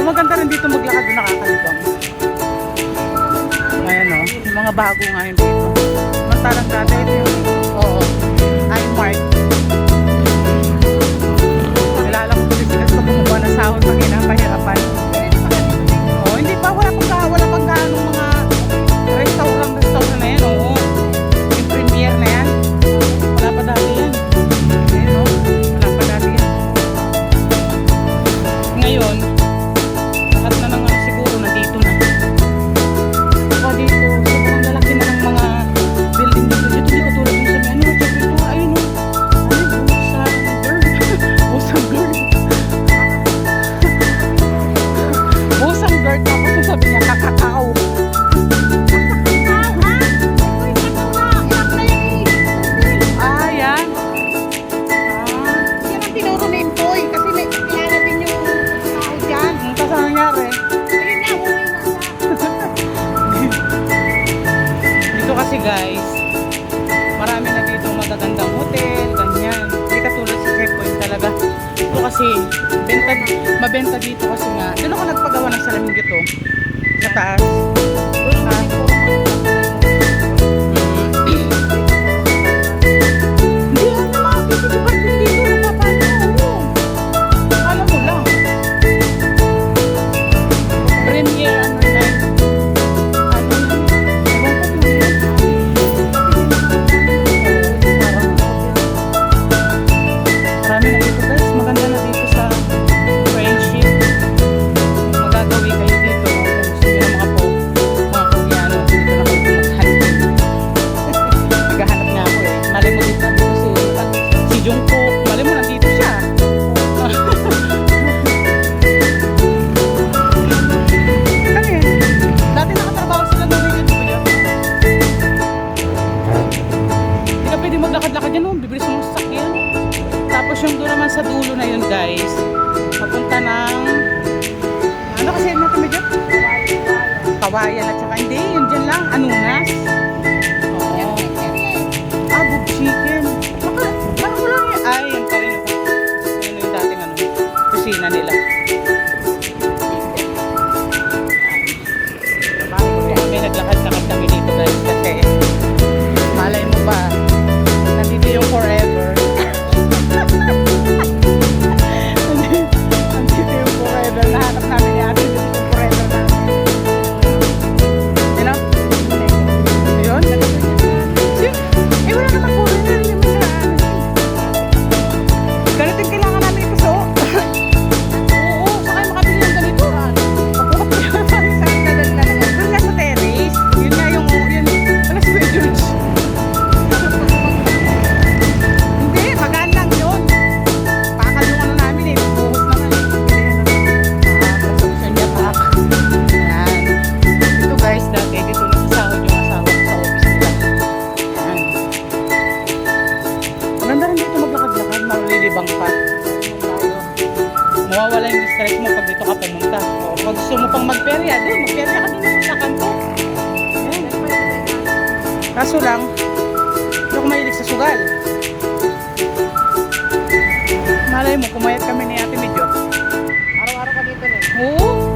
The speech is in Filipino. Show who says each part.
Speaker 1: maganda rin dito maglakad doon, nakakalibang. Ayan o, yung mga bago ngayon dito. Mantalang dati ito yung, oo, iMart. Nilala ko tuloy sila sa bumubuha ng sahod pag inapahirapan. Oo, hindi pa, wala pang gaanong mga restaurant na yan, oo. Yung premiere na yan, wala pa dati yan. Ayan o, wala pa dati yan. Ngayon, lahat na ng siguro nandito na. Saka dito, sobrang lalaki na ng mga building dito. Dito di katulad yung sa ano, sabi ito, ayun o. Busang girl. Busang girl, tapos sabi niya, kakakaw. Ah, yan.
Speaker 2: Yan ang tinuro ni Impoy kasi may kilala din yung tao dyan.
Speaker 1: Tapos ano nangyari?
Speaker 2: Ayun nga, umuwi na siya.
Speaker 1: Dito kasi guys, marami na dito magagandang hotel, ganyan. Hindi katulad sa Checkpoint talaga. Dito kasi, mabenta dito kasi nga. Doon ako nagpagawa ng salamin dito. Sa taas. Doon na. Hindi yan na mga beauty department dito. Napapano. Alam mo lang. Premier ano na. Ano na. Ewan ko kung yun. Marami na dito guys. Maganda na dito sa friendship. Magagawi kayo dito. Kung gusto nyo ng mga Koreano, dito na kayo mag-hunting. Naghahanap nga ako eh. Malay mo dito si Jungkook. Malay mo nandito siya. Ano yun? Dati nakatrabaho sila ng radio di ba yun? Hindi ka pwede maglakad-lakad yan, no? Bibilis mo sa sakyan. Tapos yung doon naman sa dulo na yun guys, papunta ng ano kasi yun natin medyo? Kawayan at saka hindi, yun dyan lang, Anunas. Oo. Bug chicken. Parang wala yan. Ay, yun pa rin yung yun yung dating ano, kusina nila. May naglakad-lakad kami dito guys kasi malay mo ba, nandito yung forever. Nandito yung forever. Nahanap namin yung atin dito yung forever namin. You know? Ayun? Eh, wala naman forever. Yung mga ganito yung kailangan namin ikuso. Oo, saka yung makabili ng ganito. Kapukap ko yung tayo sa nadal na naman. Doon nga sa terrace. Yun nga yung, yun. Wala si Kuya George. Hindi, magaan lang yun. Pakal yung ano namin eh. Buhos naman eh. Presumption niya pak. Ayan. Ito guys, dati dito nasasahod yung asawa ko sa office nila. Ayan. Maganda rin dito maglakad-lakad. Malilibang pa. Mawawala yung stress mo pag dito ka pumunta. O pag gusto mo pang magperya, doon. Magperya ka doon sa kanto. Ayan. Kaso lang, hindi ako mahilig sa sugal. Malay mo, kumayat kami ni Ate Medyo.
Speaker 2: Araw-araw ka dito rin.
Speaker 1: Oo.